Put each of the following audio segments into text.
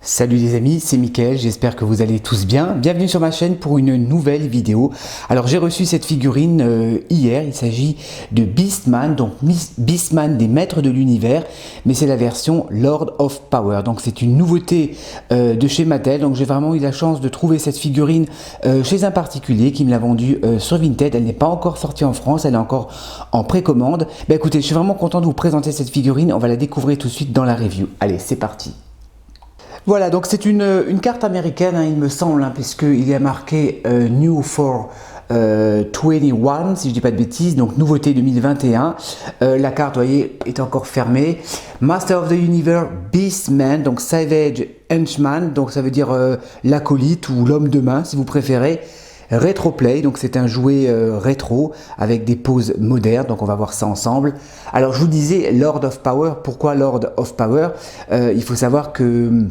Salut les amis, c'est Mickaël, j'espère que vous allez tous bien. Bienvenue sur ma chaîne pour une nouvelle vidéo. Alors j'ai reçu cette figurine hier, il s'agit de Beastman, donc Beastman des maîtres de l'univers, mais c'est la version Lord of Power. Donc c'est une nouveauté de chez Mattel, donc j'ai vraiment eu la chance de trouver cette figurine chez un particulier qui me l'a vendue sur Vinted. Elle n'est pas encore sortie en France, elle est encore en précommande. Bah écoutez, je suis vraiment content de vous présenter cette figurine, on va la découvrir tout de suite dans la review. Allez, c'est parti. Voilà, donc c'est une carte américaine, il me semble, puisqu'il y a marqué New for 21, si je dis pas de bêtises, donc nouveauté 2021. La carte, vous voyez, est encore fermée. Master of the Universe, Beastman, donc Savage Henchman, donc ça veut dire l'acolyte ou l'homme de main, si vous préférez. Retroplay, donc c'est un jouet rétro avec des poses modernes, donc on va voir ça ensemble. Alors je vous disais Lord of Power, pourquoi Lord of Power? Il faut savoir que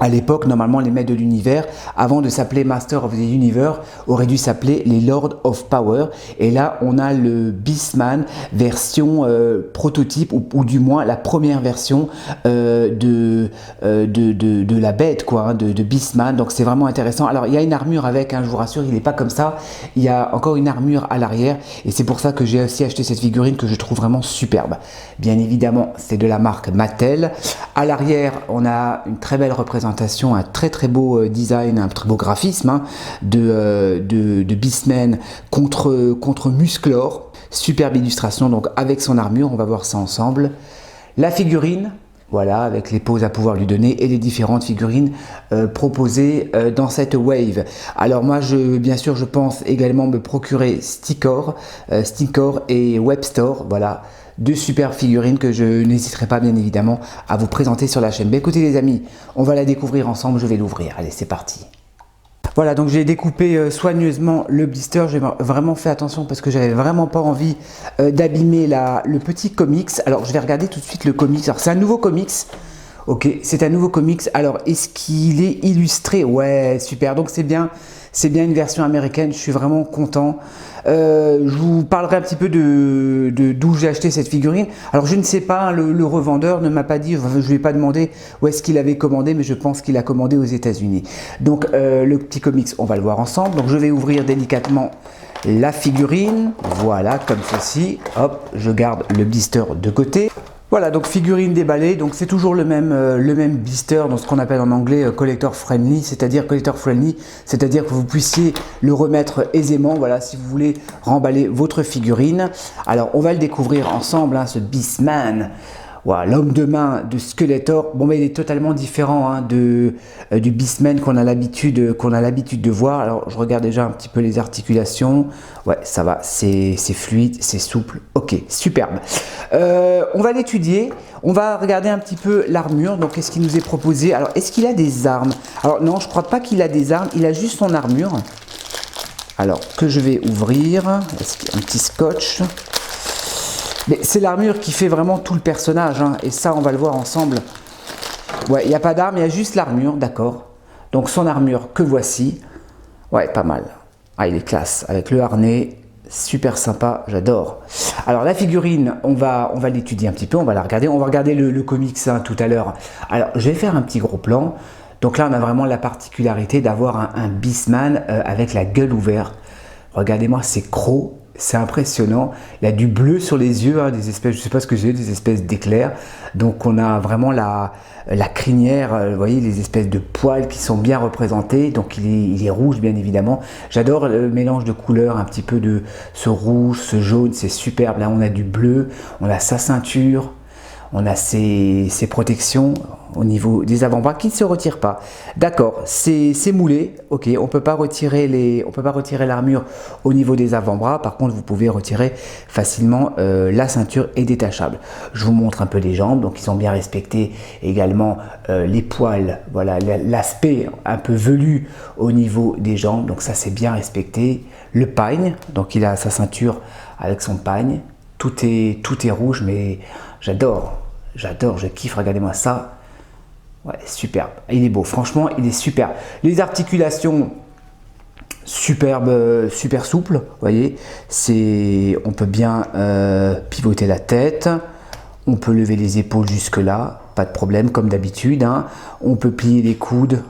à l'époque, normalement, les maîtres de l'univers, avant de s'appeler Master of the Universe, auraient dû s'appeler les Lord of Power. Et là, on a le Beastman version prototype, ou du moins la première version de la bête, quoi, de Beastman. Donc c'est vraiment intéressant. Alors il y a une armure avec, je vous rassure, il n'est pas comme ça. Il y a encore une armure à l'arrière. Et c'est pour ça que j'ai aussi acheté cette figurine que je trouve vraiment superbe. Bien évidemment, c'est de la marque Mattel. À l'arrière, on a une très belle représentation, un très beau design, un très beau graphisme de Beastman contre Musclor. Superbe illustration, donc avec son armure, on va voir ça ensemble. La figurine, voilà, avec les poses à pouvoir lui donner et les différentes figurines proposées dans cette wave. Alors moi, bien sûr, je pense également me procurer Stickor et Webstore, voilà. Deux superbes figurines que je n'hésiterai pas bien évidemment à vous présenter sur la chaîne. Mais écoutez les amis, on va la découvrir ensemble, je vais l'ouvrir. Allez, c'est parti. Voilà, donc j'ai découpé soigneusement le blister. J'ai vraiment fait attention parce que j'avais vraiment pas envie d'abîmer le petit comics. Alors je vais regarder tout de suite le comics. Alors c'est un nouveau comics. Ok, c'est un nouveau comics. Alors est-ce qu'il est illustré? Ouais, super. Donc c'est bien une version américaine. Je suis vraiment content. Je vous parlerai un petit peu d'où j'ai acheté cette figurine. Alors je ne sais pas, le revendeur ne m'a pas dit, je ne lui ai pas demandé où est-ce qu'il avait commandé, mais je pense qu'il a commandé aux États-Unis. Donc le petit comics, on va le voir ensemble. Donc je vais ouvrir délicatement la figurine, voilà, comme ceci. Hop, je garde le blister de côté. Voilà, donc figurine déballée, donc c'est toujours le même blister dans ce qu'on appelle en anglais collector friendly, c'est-à-dire que vous puissiez le remettre aisément, voilà, si vous voulez remballer votre figurine. Alors on va le découvrir ensemble, ce Beastman. Voilà, l'homme de main de Skeletor. Bon, mais il est totalement différent du Beastman qu'on a l'habitude de voir. Alors, je regarde déjà un petit peu les articulations. Ouais, ça va, c'est fluide, c'est souple. Ok, superbe. On va l'étudier. On va regarder un petit peu l'armure. Donc, qu'est-ce qui nous est proposé? Alors, est-ce qu'il a des armes? Alors, non, je crois pas qu'il a des armes. Il a juste son armure. Alors, que je vais ouvrir. Est-ce qu'il y a un petit scotch? Mais c'est l'armure qui fait vraiment tout le personnage, et ça on va le voir ensemble. Ouais, il n'y a pas d'arme, il y a juste l'armure, d'accord. Donc son armure que voici. Ouais, pas mal. Ah, il est classe, avec le harnais, super sympa, j'adore. Alors la figurine, on va l'étudier un petit peu, on va la regarder. On va regarder le comics tout à l'heure. Alors je vais faire un petit gros plan. Donc là on a vraiment la particularité d'avoir un Beastman avec la gueule ouverte. Regardez-moi ces crocs. C'est impressionnant, il a du bleu sur les yeux, des espèces, je ne sais pas ce que j'ai, des espèces d'éclairs. Donc on a vraiment la crinière, vous voyez, les espèces de poils qui sont bien représentés. Donc il est rouge bien évidemment. J'adore le mélange de couleurs, un petit peu de ce rouge, ce jaune, c'est superbe. Là on a du bleu, on a sa ceinture, on a ses protections au niveau des avant-bras qui ne se retirent pas. D'accord, c'est moulé. Ok, on peut pas retirer l'armure au niveau des avant-bras. Par contre, vous pouvez retirer facilement la ceinture est détachable. Je vous montre un peu les jambes. Donc, ils sont bien respectés. Également, les poils. Voilà, l'aspect un peu velu au niveau des jambes. Donc, ça, c'est bien respecté. Le pagne. Donc, il a sa ceinture avec son pagne. Tout est rouge, mais j'adore, je kiffe, regardez-moi ça. Ouais, superbe, il est beau, franchement, il est superbe. Les articulations, superbe, super souple, vous voyez. On peut bien pivoter la tête, on peut lever les épaules jusque là, pas de problème, comme d'habitude, hein. On peut plier les coudes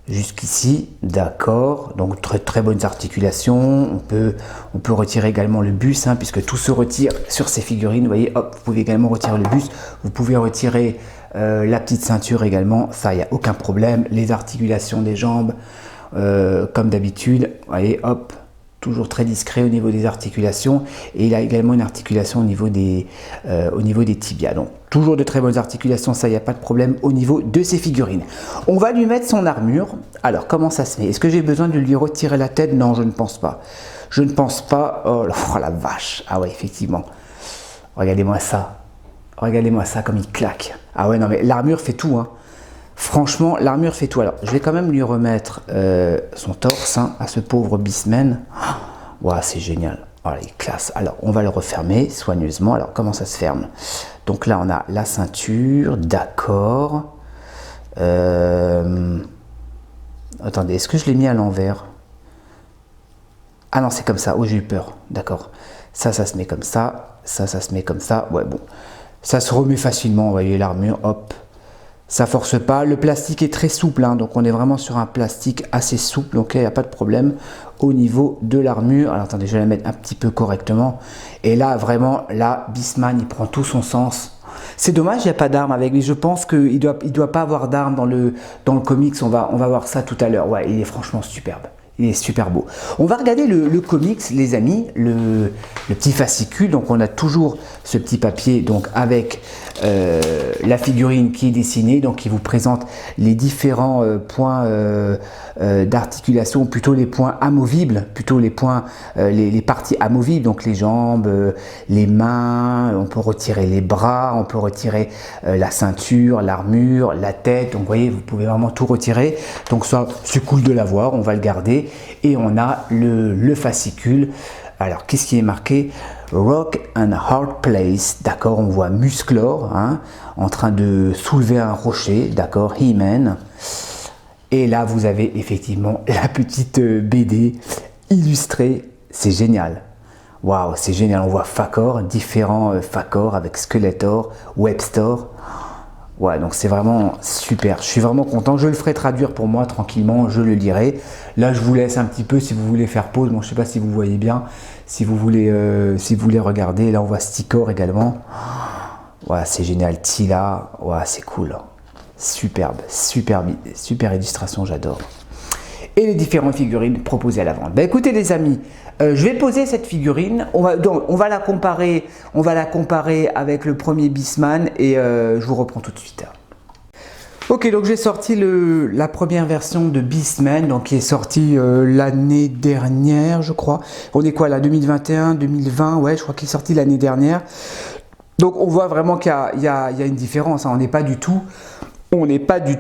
jusqu'ici, d'accord, donc très bonnes articulations. On peut retirer également le buste, hein, puisque tout se retire sur ces figurines. Vous voyez, hop, vous pouvez également retirer le buste, vous pouvez retirer la petite ceinture également, ça, il n'y a aucun problème. Les articulations des jambes, comme d'habitude, vous voyez, hop, toujours très discret au niveau des articulations, et il a également une articulation au niveau des tibias. Donc toujours de très bonnes articulations, ça, il n'y a pas de problème au niveau de ces figurines. On va lui mettre son armure. Alors comment ça se met? Est-ce que j'ai besoin de lui retirer la tête? Non, je ne pense pas. Je ne pense pas. Oh la vache. Ah ouais, effectivement. Regardez-moi ça. Regardez-moi ça comme il claque. Ah ouais, non mais l'armure fait tout, hein. Franchement, l'armure fait tout. Alors, je vais quand même lui remettre son torse, hein, à ce pauvre Beastman. Wow, c'est génial. Voilà, il est classe. Alors, on va le refermer soigneusement. Alors, comment ça se ferme? Donc là, on a la ceinture. D'accord. Attendez, est-ce que je l'ai mis à l'envers? Ah non, c'est comme ça. Oh, j'ai eu peur. D'accord. Ça se met comme ça. Ça se met comme ça. Ouais, bon. Ça se remet facilement. Vous voyez l'armure. Hop. Ça force pas, le plastique est très souple, hein, donc on est vraiment sur un plastique assez souple, donc il n'y a pas de problème au niveau de l'armure. Alors attendez, je vais la mettre un petit peu correctement, et là vraiment, là, Beastman, il prend tout son sens. C'est dommage, il n'y a pas d'arme avec lui, je pense qu'il doit pas avoir d'arme dans le comics, on va voir ça tout à l'heure. Ouais, il est franchement superbe. Il est super beau. On va regarder le comics, les amis, le petit fascicule. Donc on a toujours ce petit papier, donc avec la figurine qui est dessinée, donc qui vous présente les différents points d'articulation, plutôt les points amovibles, plutôt les points, les parties amovibles, donc les jambes, les mains. On peut retirer les bras, on peut retirer la ceinture, l'armure, la tête. Donc vous voyez, vous pouvez vraiment tout retirer. Donc ça, c'est cool de l'avoir. On va le garder. Et on a le fascicule. Alors, qu'est-ce qui est marqué? Rock and Hard Place. D'accord, on voit Musclor, hein, en train de soulever un rocher. D'accord, He-Man. Et là, vous avez effectivement la petite BD illustrée. C'est génial. Waouh, c'est génial. On voit Fakor, différents Fakor avec Skeletor, Webstor. Ouais, donc c'est vraiment super. Je suis vraiment content. Je le ferai traduire pour moi tranquillement. Je le lirai. Là, je vous laisse un petit peu si vous voulez faire pause. Bon, je sais pas si vous voyez bien. Si vous voulez regarder. Là, on voit Stikor également. Ouais, c'est génial. Tila. Ouais, c'est cool. Superbe, super illustration. J'adore. Et les différentes figurines proposées à la vente. Ben, écoutez les amis, je vais poser cette figurine, on va la comparer avec le premier Beastman et je vous reprends tout de suite. Ok, donc j'ai sorti la première version de Beastman, donc qui est sortie l'année dernière, je crois. On est quoi là, 2021, 2020, ouais, je crois qu'il est sorti l'année dernière. Donc on voit vraiment qu'il y a une différence, hein. On n'est pas du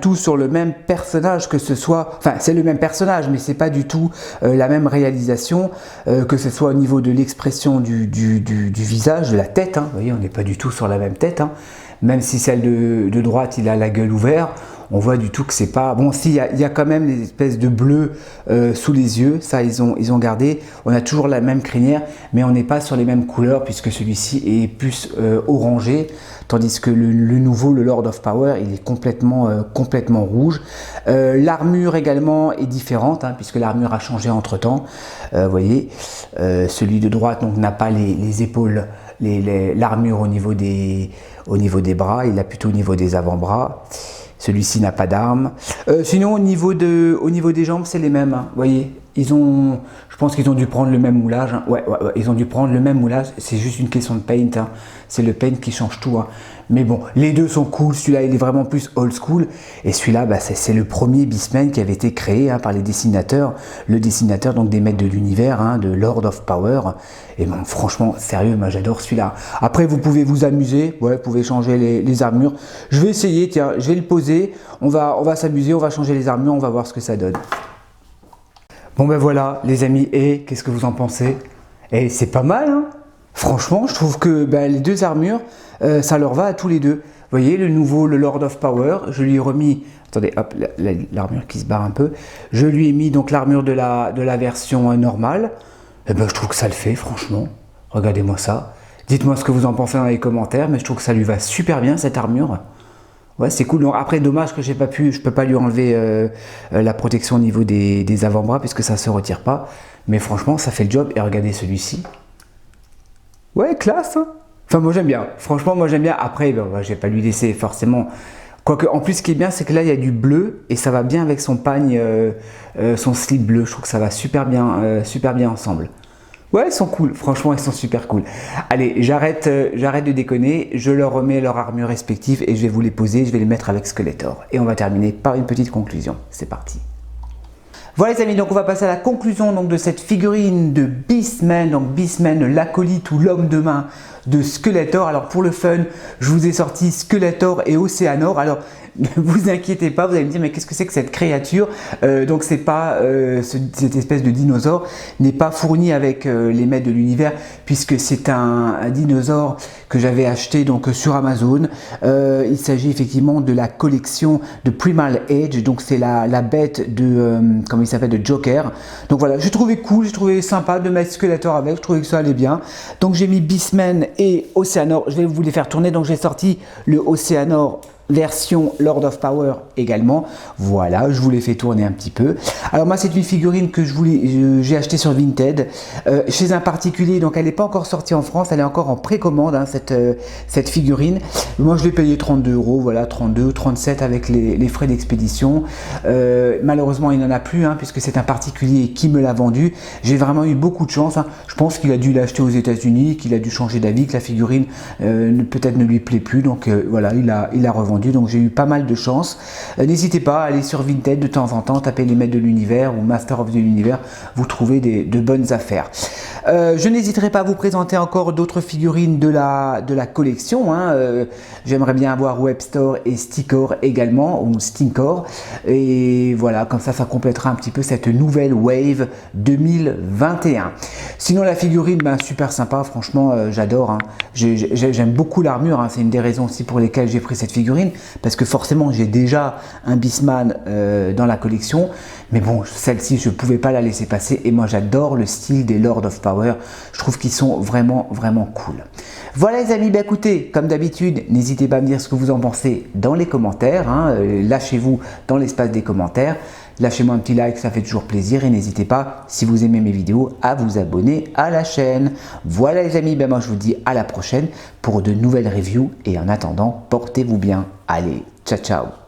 tout sur le même personnage, que ce soit, enfin c'est le même personnage, mais c'est pas du tout la même réalisation, que ce soit au niveau de l'expression du visage, de la tête, hein. Vous voyez, on n'est pas du tout sur la même tête, hein. Même si celle de droite, il a la gueule ouverte, on voit du tout que c'est pas... Bon, si, il y a quand même les espèces de bleu sous les yeux, ça ils ont gardé. On a toujours la même crinière, mais on n'est pas sur les mêmes couleurs, puisque celui-ci est plus orangé, tandis que le nouveau, le Lord of Power, il est complètement rouge. L'armure également est différente, hein, puisque l'armure a changé entre-temps. Vous voyez, celui de droite n'a pas les épaules, l'armure au niveau des bras, il l'a plutôt au niveau des avant-bras. Celui-ci n'a pas d'arme. Sinon, au niveau des jambes, c'est les mêmes, hein. Vous voyez, je pense qu'ils ont dû prendre le même moulage, hein. Ouais, ils ont dû prendre le même moulage. C'est juste une question de paint, hein. C'est le paint qui change tout, hein. Mais bon, les deux sont cool. Celui-là, il est vraiment plus old school. Et celui-là, bah, c'est le premier Beastman qui avait été créé, hein, par les dessinateurs. Le dessinateur donc des Maîtres de l'Univers, hein, de Lord of Power. Et bon, franchement, sérieux, moi j'adore celui-là. Après, vous pouvez vous amuser. Ouais, vous pouvez changer les armures. Je vais essayer, tiens, je vais le poser. On va s'amuser, on va changer les armures, on va voir ce que ça donne. Bon ben voilà, les amis. Et qu'est-ce que vous en pensez? Et c'est pas mal, hein. Franchement, je trouve que les deux armures, ça leur va à tous les deux. Vous voyez, le nouveau, le Lord of Power, je lui ai remis, attendez, hop, l'armure qui se barre un peu. Je lui ai mis donc l'armure de la version normale. Et ben, je trouve que ça le fait, franchement. Regardez-moi ça. Dites-moi ce que vous en pensez dans les commentaires, mais je trouve que ça lui va super bien, cette armure. Ouais, c'est cool. Donc, après, dommage que je peux pas lui enlever la protection au niveau des avant-bras puisque ça se retire pas. Mais franchement, ça fait le job. Et regardez celui-ci. Ouais, classe, hein. Enfin, moi j'aime bien. Franchement, moi j'aime bien. Après, ben, je vais pas lui laisser forcément. Quoique, en plus, ce qui est bien, c'est que là, il y a du bleu et ça va bien avec son pagne, son slip bleu. Je trouve que ça va super bien ensemble. Ouais, ils sont cool. Franchement, ils sont super cool. Allez, j'arrête de déconner. Je leur remets leur armure respective et je vais vous les poser. Je vais les mettre avec Skeletor. Et on va terminer par une petite conclusion. C'est parti. Voilà les amis, donc on va passer à la conclusion donc, de cette figurine de Beastman, donc Beastman, l'acolyte ou l'homme de main de Skeletor. Alors pour le fun, je vous ai sorti Skeletor et Oceanor. Alors ne vous inquiétez pas, vous allez me dire mais qu'est-ce que c'est que cette créature? Donc c'est pas cette espèce de dinosaure n'est pas fourni avec les maîtres de l'univers puisque c'est un dinosaure que j'avais acheté donc sur Amazon. Il s'agit effectivement de la collection de Primal Age, donc c'est la bête de comment il s'appelle, de Joker. Donc voilà, j'ai trouvé cool, j'ai trouvé sympa de mettre Skeletor avec, je trouvais que ça allait bien. Donc j'ai mis Beastman et Oceanor, je vais vous les faire tourner. Donc j'ai sorti le Oceanor version Lord of Power également. Voilà, je vous l'ai fait tourner un petit peu. Alors moi c'est une figurine que j'ai acheté sur Vinted chez un particulier, donc elle n'est pas encore sortie en France, elle est encore en précommande hein, cette figurine. Moi je l'ai payé 32 €, voilà 32, 37 avec les frais d'expédition. Malheureusement il n'en a plus hein, puisque c'est un particulier qui me l'a vendu. J'ai vraiment eu beaucoup de chance hein. Je pense qu'il a dû l'acheter aux États-Unis, qu'il a dû changer d'avis, que la figurine peut-être ne lui plaît plus, donc voilà, il a revendu. Donc j'ai eu pas mal de chance. N'hésitez pas à aller sur Vinted de temps en temps, taper les maîtres de l'univers ou Master of the Universe, vous trouvez de bonnes affaires. Je n'hésiterai pas à vous présenter encore d'autres figurines de la collection hein. J'aimerais bien avoir Webstore et Stickor également, ou Stinkor, et voilà, comme ça complétera un petit peu cette nouvelle wave 2021. Sinon la figurine, ben, super sympa, franchement j'adore hein. J'aime beaucoup l'armure hein. C'est une des raisons aussi pour lesquelles j'ai pris cette figurine, parce que forcément j'ai déjà un Beastman dans la collection, mais bon, celle-ci je ne pouvais pas la laisser passer, et moi j'adore le style des Lord of Power, je trouve qu'ils sont vraiment cool. Voilà les amis, bah écoutez, comme d'habitude, n'hésitez pas à me dire ce que vous en pensez dans les commentaires, hein, lâchez-vous dans l'espace des commentaires, lâchez-moi un petit like, ça fait toujours plaisir, et n'hésitez pas, si vous aimez mes vidéos, à vous abonner à la chaîne. Voilà les amis, ben moi je vous dis à la prochaine pour de nouvelles reviews, et en attendant, portez-vous bien. Allez, ciao ciao.